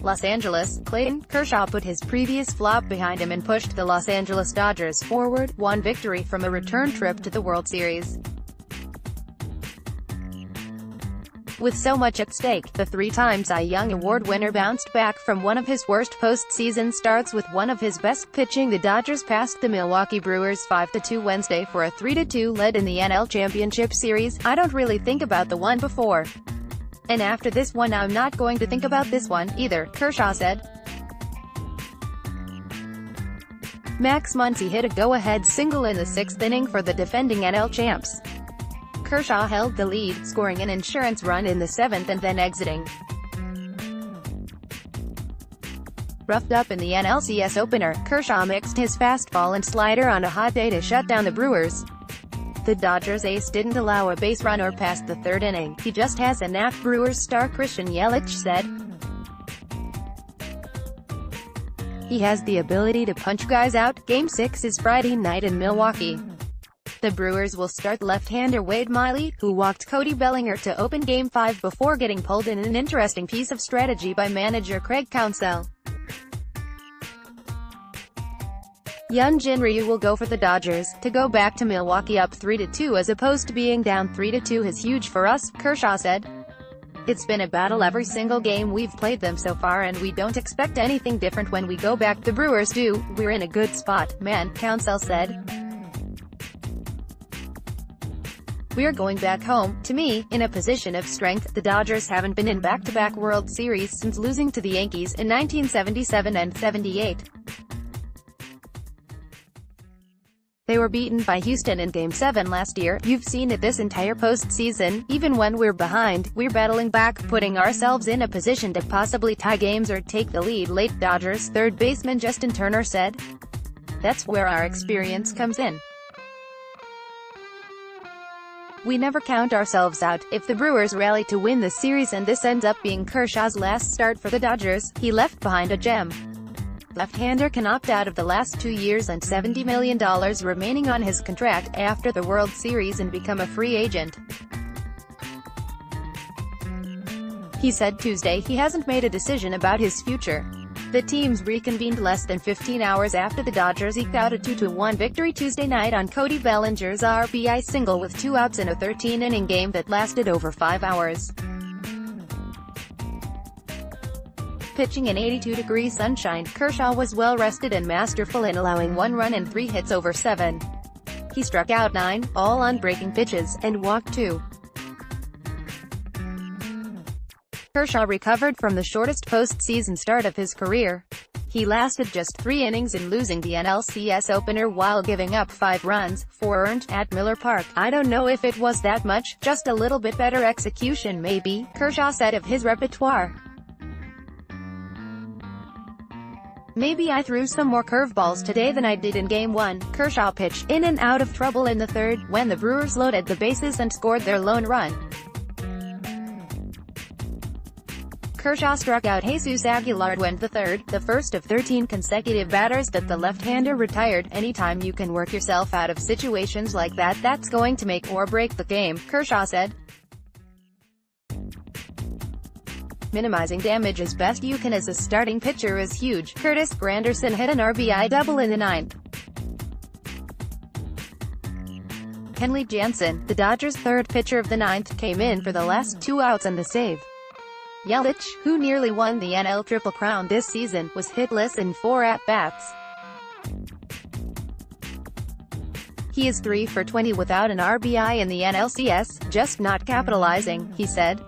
Los Angeles, Clayton Kershaw put his previous flop behind him and pushed the Los Angeles Dodgers forward, one victory from a return trip to the World Series. With so much at stake, the three-time Cy Young Award winner bounced back from one of his worst postseason starts with one of his best pitching. The Dodgers passed the Milwaukee Brewers 5-2 Wednesday for a 3-2 lead in the NL Championship Series. "I don't really think about the one before. And after this one I'm not going to think about this one, either," Kershaw said. Max Muncy hit a go-ahead single in the sixth inning for the defending NL champs. Kershaw held the lead, scoring an insurance run in the seventh and then exiting. Roughed up in the NLCS opener, Kershaw mixed his fastball and slider on a hot day to shut down the Brewers. The Dodgers ace didn't allow a base run or past the third inning. "He just has a knack," Brewers star Christian Yelich said. "He has the ability to punch guys out." Game 6 is Friday night in Milwaukee. The Brewers will start left-hander Wade Miley, who walked Cody Bellinger to open Game 5 before getting pulled in an interesting piece of strategy by manager Craig Counsell. Hyun-Jin Ryu will go for the Dodgers. "To go back to Milwaukee up 3-2 as opposed to being down 3-2 is huge for us," Kershaw said. "It's been a battle every single game we've played them so far and we don't expect anything different when we go back. The Brewers do. We're in a good spot, man," Counsell said. "We're going back home, to me, in a position of strength." The Dodgers haven't been in back-to-back World Series since losing to the Yankees in 1977 and 78. They were beaten by Houston in Game 7 last year. "You've seen it this entire postseason. Even when we're behind, we're battling back, putting ourselves in a position to possibly tie games or take the lead late," Dodgers third baseman Justin Turner said. "That's where our experience comes in. We never count ourselves out. If the Brewers rally to win the series and this ends up being Kershaw's last start for the Dodgers, he left behind a gem. Left-hander can opt out of the last 2 years and $70 million remaining on his contract after the World Series and become a free agent. He said Tuesday he hasn't made a decision about his future. The teams reconvened less than 15 hours after the Dodgers eked out a 2-1 victory Tuesday night on Cody Bellinger's RBI single with 2 outs in a 13-inning game that lasted over 5 hours. Pitching in 82-degree sunshine, Kershaw was well-rested and masterful in allowing 1 run and 3 hits over 7. He struck out 9, all on breaking pitches, and walked 2. Kershaw recovered from the shortest postseason start of his career. He lasted just 3 innings in losing the NLCS opener while giving up 5 runs, 4 earned, at Miller Park. "I don't know if it was that much, just a little bit better execution maybe," Kershaw said of his repertoire. "Maybe I threw some more curveballs today than I did in Game 1. Kershaw pitched in and out of trouble in the third, when the Brewers loaded the bases and scored their lone run. Kershaw struck out Jesus Aguilar went the third, the first of 13 consecutive batters that the left-hander retired. "Anytime you can work yourself out of situations like that, that's going to make or break the game," Kershaw said. "Minimizing damage as best you can as a starting pitcher is huge." Curtis Granderson hit an RBI double in the 9th. Kenley Jansen, the Dodgers' third pitcher of the 9th, came in for the last 2 outs and the save. Yelich, who nearly won the NL Triple Crown this season, was hitless in 4 at-bats. "He is 3 for 20 without an RBI in the NLCS, just not capitalizing," he said.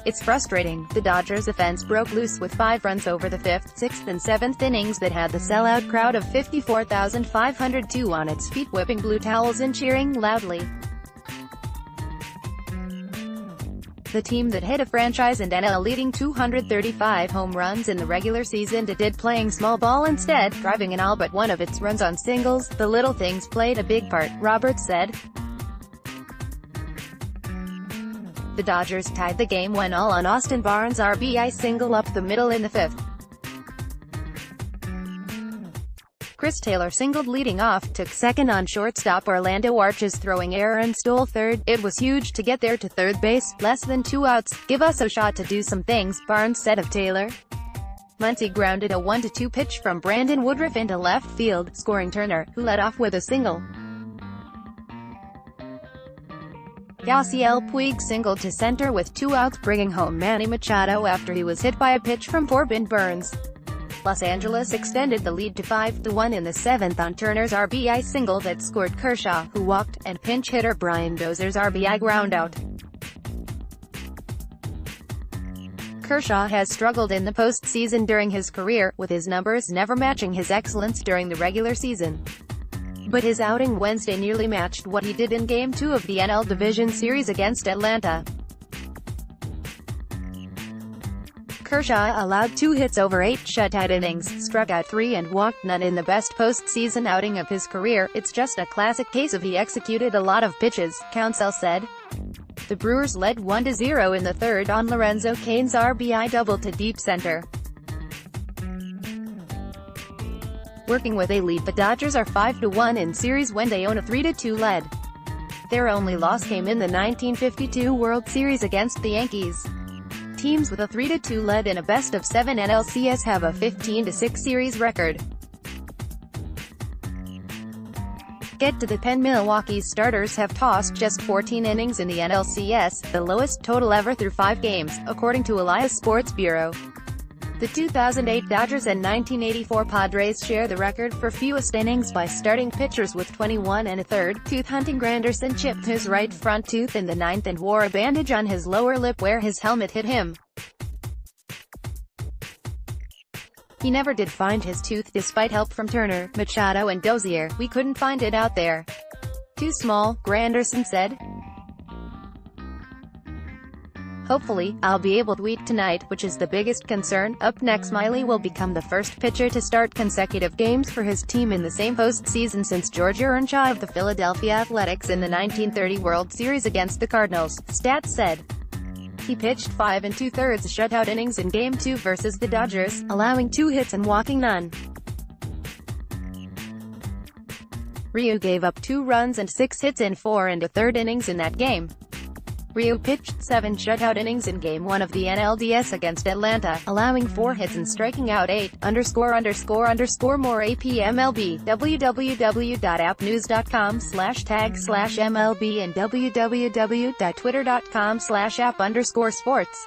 "It's frustrating." The Dodgers' offense broke loose with 5 runs over the 5th, 6th and 7th innings that had the sellout crowd of 54,502 on its feet, whipping blue towels and cheering loudly. The team that hit a franchise and NL-leading 235 home runs in the regular season did playing small ball instead, driving in all but one of its runs on singles. "The little things played a big part," Roberts said. The Dodgers tied the game when all on Austin Barnes' RBI single up the middle in the 5th. Chris Taylor singled leading off, took second on shortstop Orlando Arch's throwing error and stole third. "It was huge to get there to third base, less than 2 outs. Give us a shot to do some things," Barnes said of Taylor. Muncy grounded a 1-2 pitch from Brandon Woodruff into left field, scoring Turner, who led off with a single. Yasiel Puig singled to center with 2 outs, bringing home Manny Machado after he was hit by a pitch from Corbin Burns. Los Angeles extended the lead to 5-1 in the 7th on Turner's RBI single that scored Kershaw, who walked, and pinch hitter Brian Dozier's RBI groundout. Kershaw has struggled in the postseason during his career, with his numbers never matching his excellence during the regular season. But his outing Wednesday nearly matched what he did in Game 2 of the NL Division Series against Atlanta. Kershaw allowed 2 hits over 8 shutout innings, struck out 3 and walked none in the best postseason outing of his career. It's just a classic case of he executed a lot of pitches, Counsell said. The Brewers led 1-0 in the 3rd on Lorenzo Cain's RBI double to deep center. Working with a lead, the Dodgers are 5-1 in series when they own a 3-2 lead. Their only loss came in the 1952 World Series against the Yankees. Teams with a 3-2 lead in a best-of-7 NLCS have a 15-6 series record. Get to the pen. Milwaukee's starters have tossed just 14 innings in the NLCS, the lowest total ever through 5 games, according to Elias Sports Bureau. The 2008 Dodgers and 1984 Padres share the record for fewest innings by starting pitchers with 21 1/3. Tooth-hunting Granderson chipped his right front tooth in the 9th and wore a bandage on his lower lip where his helmet hit him. He never did find his tooth despite help from Turner, Machado and Dozier. We couldn't find it out there. Too small, Granderson said. Hopefully, I'll be able to eat tonight, which is the biggest concern. Up next, Miley will become the first pitcher to start consecutive games for his team in the same postseason since George Earnshaw of the Philadelphia Athletics in the 1930 World Series against the Cardinals, Stats said. He pitched 5 2/3 shutout innings in Game 2 versus the Dodgers, allowing 2 hits and walking none. Ryu gave up 2 runs and 6 hits in 4 1/3 innings in that game. Ryu pitched 7 shutout innings in Game 1 of the NLDS against Atlanta, allowing 4 hits and striking out 8. ____more APMLB, www.appnews.com/tag/MLB and www.twitter.com/app_sports.